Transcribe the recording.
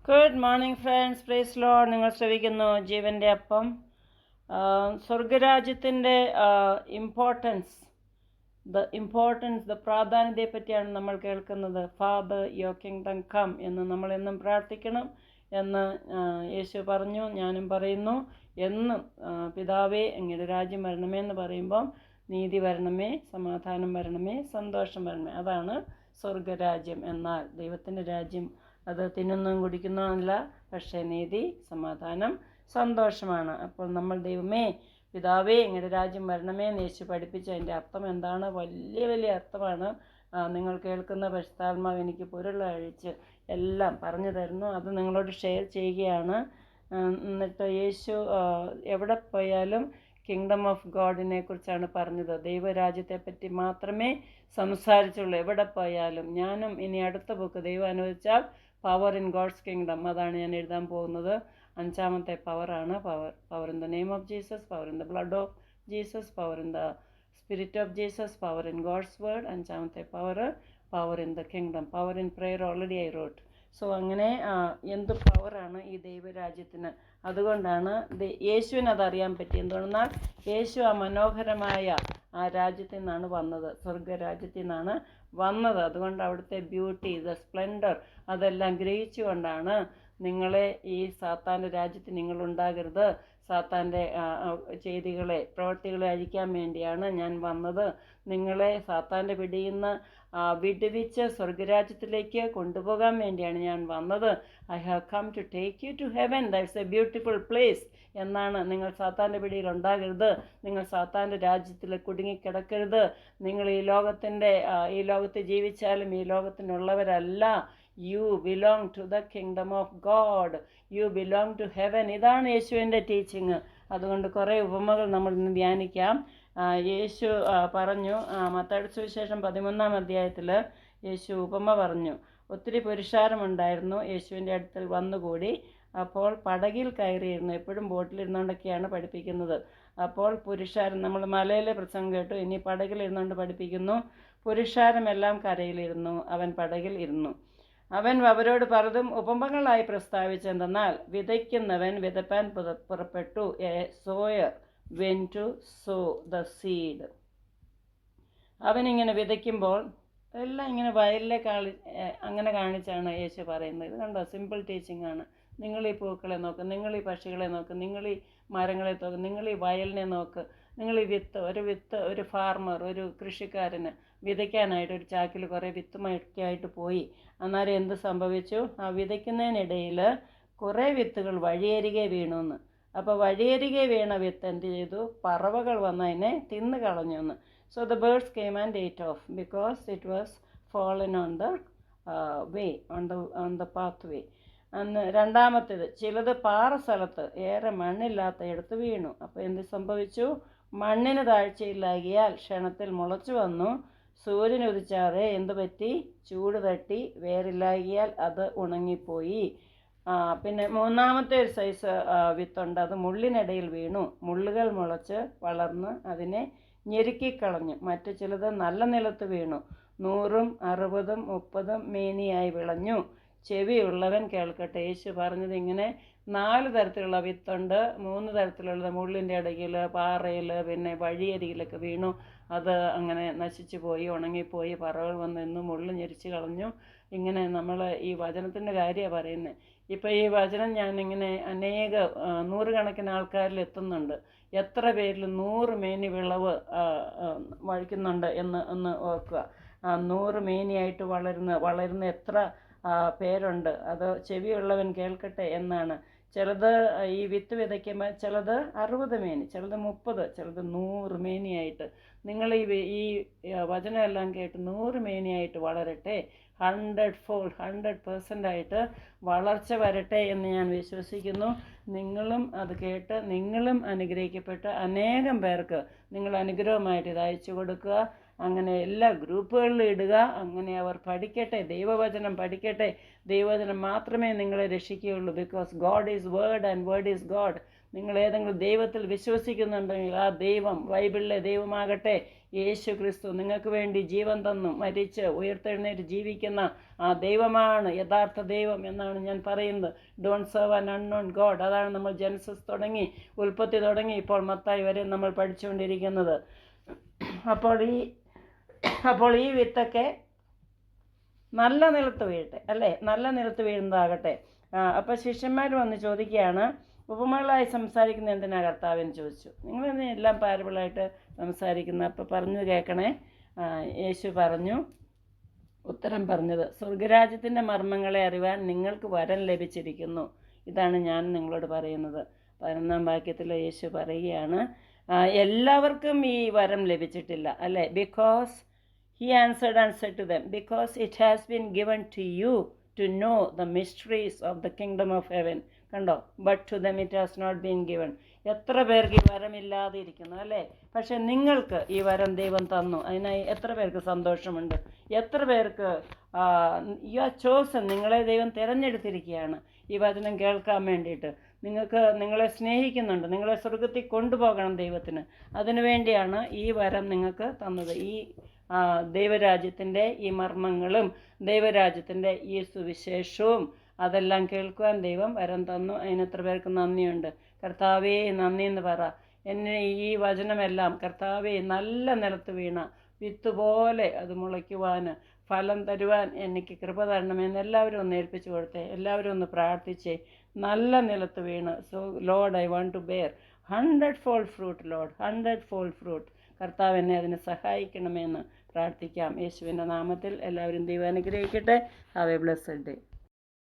Good morning friends, praise Lord. നിങ്ങൾ ശ്രവിക്കുന്നു ജീവൻ്റെ അപ്പം. സ്വർഗരാജ്യത്തിൻ്റെ ഇമ്പോർട്ടൻസ് പ്രാധാന്യത്തെ പറ്റിയാണ് നമ്മൾ കേൾക്കുന്നത്. ഫാദർ യുവർ കിങ്ഡം കം എന്ന് നമ്മളെന്നും പ്രാർത്ഥിക്കണം എന്ന് യേശു പറഞ്ഞു. ഞാനും പറയുന്നു എന്നും. പിതാവേ, അങ്ങയുടെ രാജ്യം വരണമേ എന്ന് പറയുമ്പം നീതി വരണമേ, സമാധാനം വരണമേ, സന്തോഷം വരണമേ. അതാണ് സ്വർഗരാജ്യം. എന്നാൽ ദൈവത്തിൻ്റെ രാജ്യം അത് തിന്നുന്നതും കുടിക്കുന്നതല്ല, പക്ഷേ നീതി, സമാധാനം, സന്തോഷമാണ്. അപ്പോൾ നമ്മൾ ദൈവമേ, പിതാവേ, അങ്ങയുടെ രാജ്യം വരണമേ എന്ന് യേശു പഠിപ്പിച്ച അതിൻ്റെ അർത്ഥം എന്താണ്? വലിയ അർത്ഥമാണ്. നിങ്ങൾ കേൾക്കുന്ന പരിശുദ്ധാത്മാവ് എനിക്ക് പൊരുളഴിച്ച് എല്ലാം പറഞ്ഞു തരുന്നു. അത് നിങ്ങളോട് ഷെയർ ചെയ്യുകയാണ്. എന്നിട്ട് യേശു എവിടെ പോയാലും കിങ്ഡം ഓഫ് ഗോഡിനെ കുറിച്ചാണ് പറഞ്ഞത്. ദൈവരാജ്യത്തെപ്പറ്റി മാത്രമേ സംസാരിച്ചുള്ളൂ എവിടെ പോയാലും. ഞാനും ഇനി അടുത്ത ബുക്ക് ദൈവം അനുവദിച്ചാൽ പവർ ഇൻ ഗോഡ്സ് കിങ്ഡം, അതാണ് ഞാൻ എഴുതാൻ പോകുന്നത്. 5ാമത്തെ പവറാണ്. Power in the name of Jesus, power in the blood of Jesus, power in the spirit of Jesus, power in God's word. 5ാമത്തെ power in the kingdom, power in prayer already I wrote. So അങ്ങനെ എന്ത് പവറാണ് ഈ ദൈവരാജ്യത്തിന്. അതുകൊണ്ടാണ് യേശുവിന് അതറിയാൻ പറ്റി. എന്തുകൊണ്ടെന്നാൽ യേശു ആ മനോഹരമായ ആ രാജ്യത്തിൽ നിന്നാണ് വന്നത്, സ്വർഗരാജ്യത്തിൽ നിന്നാണ് വന്നത്. അതുകൊണ്ട് അവിടുത്തെ ബ്യൂട്ടി, ദ സ്പ്ലെൻഡർ, അതെല്ലാം ഗ്രഹിച്ചുകൊണ്ടാണ് നിങ്ങളെ ഈ സാത്താൻ്റെ രാജ്യത്തിൽ നിങ്ങളുണ്ടാകരുത്, സാത്താൻ്റെ ചെയ്തികളെ, പ്രവൃത്തികളെ അഴിക്കാൻ വേണ്ടിയാണ് ഞാൻ വന്നത്. നിങ്ങളെ സാത്താൻ്റെ പിടിയിൽ നിന്ന് വിടുവിച്ച് സ്വർഗരാജ്യത്തിലേക്ക് കൊണ്ടുപോകാൻ വേണ്ടിയാണ് ഞാൻ വന്നത്. I have come to take you to heaven, that's a beautiful place എന്നാണ്. നിങ്ങൾ സാത്താൻ്റെ പിടിയിൽ ഉണ്ടാകരുത്, നിങ്ങൾ സാത്താൻ്റെ രാജ്യത്തിൽ കുടുങ്ങിക്കിടക്കരുത്. നിങ്ങൾ ഈ ലോകത്ത് ജീവിച്ചാലും ഈ ലോകത്തിനുള്ളവരല്ല. You belong to the kingdom of God, you belong to heaven. ഇതാണ് യേശുവിൻ്റെ ടീച്ചിങ്. അതുകൊണ്ട് കുറേ ഉപമകൾ നമ്മൾ ഇന്ന് ധ്യാനിക്കാം. യേശു പറഞ്ഞു, മത്തായിയുടെ സുവിശേഷം 13-ാം അധ്യായത്തിൽ യേശു ഉപമ പറഞ്ഞു. ഒത്തിരി പുരുഷാരമുണ്ടായിരുന്നു, യേശുവിൻ്റെ അടുത്തിൽ വന്നുകൂടി. അപ്പോൾ പടകിൽ കയറിയിരുന്നു. എപ്പോഴും ബോട്ടിലിരുന്നുകൊണ്ടൊക്കെയാണ് പഠിപ്പിക്കുന്നത്. അപ്പോൾ പുരുഷാരം, നമ്മൾ മലയിലെ പ്രസംഗം കേട്ടു, ഇനി പടകിലിരുന്നുകൊണ്ട് പഠിപ്പിക്കുന്നു. പുരുഷാരമെല്ലാം കരയിലിരുന്നു, അവൻ പടകിൽ ഇരുന്നു. അവൻ അവരോട് പലതും ഉപമകളായി പ്രസ്താവിച്ചെന്തെന്നാൽ, വിതയ്ക്കുന്നവൻ വിതപ്പാൻ പുറപ്പെട്ടു. A Sawyer went to sow the seed. അവനിങ്ങനെ വിതയ്ക്കുമ്പോൾ എല്ലാം ഇങ്ങനെ വയലിലെ അങ്ങനെ കാണിച്ചാണ് യേശു പറയുന്നത്. ഇത് കണ്ടോ, സിമ്പിൾ ടീച്ചിങ് ആണ്. നിങ്ങൾ ഈ പൂക്കളെ നോക്ക്, നിങ്ങൾ ഈ പക്ഷികളെ നോക്ക്, നിങ്ങൾ ഈ മരങ്ങളെ നോക്ക്, നിങ്ങൾ ഈ വയലിനെ നോക്ക്. നിങ്ങൾ ഈ വിത്ത് ഒരു ഫാർമർ, ഒരു കൃഷിക്കാരന് വിതയ്ക്കാനായിട്ട് ഒരു ചാക്കിൽ കുറേ വിത്തുമൊക്കെയായിട്ട് പോയി. അന്നേരം എന്ത് സംഭവിച്ചു? ആ വിതയ്ക്കുന്നതിനിടയിൽ കുറേ വിത്തുകൾ വഴിയരികെ വീണു എന്ന്. അപ്പോൾ വഴിയരികെ വീണ വിത്ത് എന്ത് ചെയ്തു? പറവകൾ വന്ന് അതിനെ തിന്ന് കളഞ്ഞു എന്ന്. So the birds came and ate off because it was fallen on the way, on the path way. രണ്ടാമത്തേത്, ചിലത് പാറ സ്ഥലത്ത് ഏറെ മണ്ണില്ലാത്ത ഇടത്ത് വീണു. അപ്പോൾ എന്ത് സംഭവിച്ചു? മണ്ണിന് താഴ്ചയില്ലാകിയാൽ ക്ഷണത്തിൽ മുളച്ചു വന്നു. സൂര്യൻ ഉദിച്ചാറെ എന്ത് പറ്റി? ചൂട് തട്ടി വേരില്ലാകിയാൽ അത് ഉണങ്ങിപ്പോയി. പിന്നെ മൂന്നാമത്തെ ഒരു സൈസ് വിത്തുണ്ട്, അത് മുള്ളിനിടയിൽ വീണു. മുള്ളുകൾ മുളച്ച് വളർന്ന് അതിനെ ഞെരുക്കിക്കളഞ്ഞു. മറ്റു ചിലത് നല്ല നിലത്ത് വീണു. 100, 60, 30 മേനിയായി വിളഞ്ഞു. ചെവിയുള്ളവൻ കേൾക്കട്ടെ. യേശു പറഞ്ഞത് ഇങ്ങനെ 4 തരത്തിലുള്ള വിത്തുണ്ട്. 3 തരത്തിലുള്ളത് മുള്ളിൻ്റെ ഇടയിൽ, പാറയിൽ, പിന്നെ വഴിയരികിലൊക്കെ വീണു. അത് അങ്ങനെ നശിച്ചു പോയി, ഉണങ്ങിപ്പോയി. പറവകൾ വന്ന് നിന്ന് മുള്ളു ഞെരിച്ച് കളഞ്ഞു. ഇങ്ങനെ നമ്മൾ ഈ വചനത്തിൻ്റെ കാര്യമാണ് പറയുന്നത്. ഇപ്പോൾ ഈ വചനം ഞാനിങ്ങനെ നൂറുകണക്കിന് ആൾക്കാരിൽ എത്തുന്നുണ്ട്. എത്ര പേരിൽ 100 മേനി വിളവ് വഴിക്കുന്നുണ്ട് എന്ന് ഓർക്കുക. 100 മേനിയായിട്ട് വളരുന്ന എത്ര പേരുണ്ട്? അത് ചെവിയുള്ളവൻ കേൾക്കട്ടെ എന്നാണ്. ചിലത് ഈ വിത്ത് വിതയ്ക്കുമ്പോൾ ചിലത് 60 മേനി, ചിലത് 30, ചിലത് 100 മേനിയായിട്ട്. നിങ്ങൾ ഈ വചനമെല്ലാം കേട്ട് 100 മേനിയായിട്ട് വളരട്ടെ, 100-fold 100% വളർച്ച വരട്ടെ എന്ന് ഞാൻ വിശ്വസിക്കുന്നു. നിങ്ങളും അത് കേട്ട് നിങ്ങളും അനുഗ്രഹിക്കപ്പെട്ട് അനേകം പേർക്ക് നിങ്ങൾ അനുഗ്രഹമായിട്ട് ഇത് അയച്ചു കൊടുക്കുക. അങ്ങനെ എല്ലാ ഗ്രൂപ്പുകളിലും ഇടുക. അങ്ങനെ അവർ പഠിക്കട്ടെ, ദൈവവചനം പഠിക്കട്ടെ. ദൈവവചനം മാത്രമേ നിങ്ങളെ രക്ഷിക്കുകയുള്ളൂ. Because God is word and word is God. നിങ്ങൾ ഏതെങ്കിലും ദൈവത്തിൽ വിശ്വസിക്കുന്നുണ്ടെങ്കിൽ ആ ദൈവം, ബൈബിളിലെ ദൈവമാകട്ടെ, യേശു ക്രിസ്തു നിങ്ങൾക്ക് വേണ്ടി ജീവൻ തന്നു മരിച്ച് ഉയർത്തെഴുന്നേറ്റ് ജീവിക്കുന്ന ആ ദൈവമാണ് യഥാർത്ഥ ദൈവം എന്നാണ് ഞാൻ പറയുന്നത്. Don't serve an unknown God. അതാണ് നമ്മൾ ജനസിസ് തുടങ്ങി, ഉൽപ്പത്തി തുടങ്ങി, ഇപ്പോൾ മത്തായി വരെ നമ്മൾ പഠിച്ചുകൊണ്ടിരിക്കുന്നത്. അപ്പോൾ ഈ വിത്തൊക്കെ നല്ല നിലത്ത് വീഴട്ടെ, അല്ലേ? നല്ല നിലത്ത് വീഴുന്നതാകട്ടെ. അപ്പോൾ ശിഷ്യന്മാർ വന്ന് ചോദിക്കുകയാണ്, ഉപമകളായി സംസാരിക്കുന്ന എന്തിനാ കർത്താവെന്ന് ചോദിച്ചു. നിങ്ങളെന്നെ എല്ലാം പാരബിളായിട്ട് സംസാരിക്കുന്ന? അപ്പോൾ പറഞ്ഞു കേൾക്കണേ. യേശു പറഞ്ഞു, ഉത്തരം പറഞ്ഞത്, സ്വർഗരാജ്യത്തിൻ്റെ മർമ്മങ്ങളെ അറിവാൻ നിങ്ങൾക്ക് വരം ലഭിച്ചിരിക്കുന്നു. ഇതാണ് ഞാൻ നിങ്ങളോട് പറയുന്നത്. 11-ാം വാക്യത്തിൽ യേശു പറയുകയാണ്, എല്ലാവർക്കും ഈ വരം ലഭിച്ചിട്ടില്ല, അല്ലേ? Because he answered and said to them, because it has been given to you to know the mysteries of the kingdom of heaven. കണ്ടോ? but to them it has not been given. എത്ര പേർക്ക് ഈ വരമില്ലാതെ ഇരിക്കുന്നു, അല്ലേ? പക്ഷെ നിങ്ങൾക്ക് ഈ വരം ദൈവം തന്നു. അതിനായി എത്ര പേർക്ക് സന്തോഷമുണ്ട്? എത്ര പേർക്ക് യു ആർ ചോസൻ, നിങ്ങളെ ദൈവം തിരഞ്ഞെടുത്തിരിക്കുകയാണ് ഈ വചനം കേൾക്കാൻ വേണ്ടിയിട്ട്. നിങ്ങളെ സ്നേഹിക്കുന്നുണ്ട്, നിങ്ങളെ സ്വർഗത്തിൽ കൊണ്ടുപോകണം ദൈവത്തിന്. അതിനുവേണ്ടിയാണ് ഈ വരം നിങ്ങൾക്ക് തന്നത്. ഈ ദൈവരാജ്യത്തിൻ്റെ ഈ മർമ്മങ്ങളും ദൈവരാജ്യത്തിൻ്റെ ഈ സുവിശേഷവും അതെല്ലാം കേൾക്കുവാൻ ദൈവം വരം തന്നു. അതിനെത്ര പേർക്ക് നന്ദിയുണ്ട്? കർത്താവേ നന്ദി എന്ന് പറ. എന്നെ ഈ വചനമെല്ലാം കർത്താവേ നല്ല നിലത്ത് വീണ വിത്ത് പോലെ അത് മുളയ്ക്കുവാൻ, ഫലം തരുവാൻ എനിക്ക് കൃപ തരണമെന്ന് എല്ലാവരും ഒന്ന് ഏൽപ്പിച്ചു കൊടുത്തേ. എല്ലാവരും ഒന്ന് പ്രാർത്ഥിച്ചേ. നല്ല നിലത്ത് വീണ്, so Lord I want to bear 100-fold fruit, Lord 100-fold fruit. കർത്താവ് എന്നെ അതിന് സഹായിക്കണമെന്ന് പ്രാർത്ഥിക്കാം. യേശുവിൻ്റെ നാമത്തിൽ എല്ലാവരും ദൈവം അനുഗ്രഹിക്കട്ടെ. Have A blessed day.